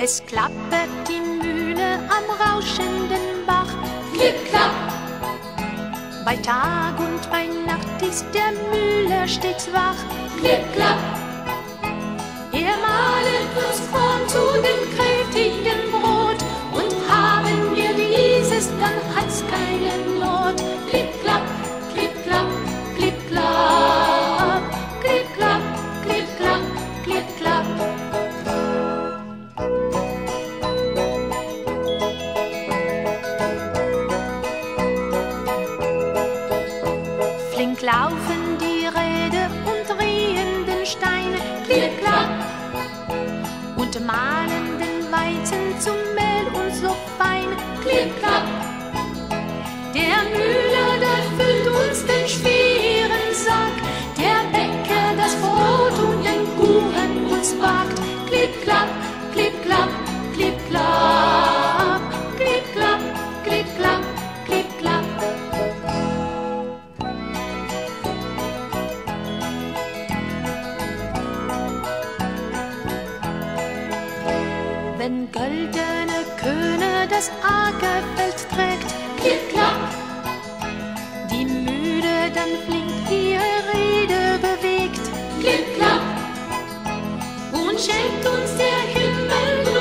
Es klappert die Mühle am rauschenden Bach. Klipp, klapp, Bei Tag und bei Nacht ist der Müller stets wach. klipp, klapp, Er mahlet uns Korn zu dem kräftigen Brot. Und haben wir dieses, dann hat's keine Not. klipp, klapp, klipp, klapp, Klipp, klapp, klipp, klapp, klipp, klapp, klipp, klapp. Flink laufen die Räder und drehen den Stein. klipp, klapp, Und mahlen den Weizen zum Mehl und so fein. klipp, klapp, Der Müller, der füllt uns den schweren Sack. Der Bäcker das Brot und den Kuchen uns backt. klipp, klapp, Klipp, klapp, klipp, klapp, klipp, klapp, klipp, klapp, klipp, klapp. Wenn goldene Köhne das Ackerfeld trägt, klipp, klapp, die Mühle dann flink ihre Rede bewegt klipp, klapp, und schenkt uns der Himmel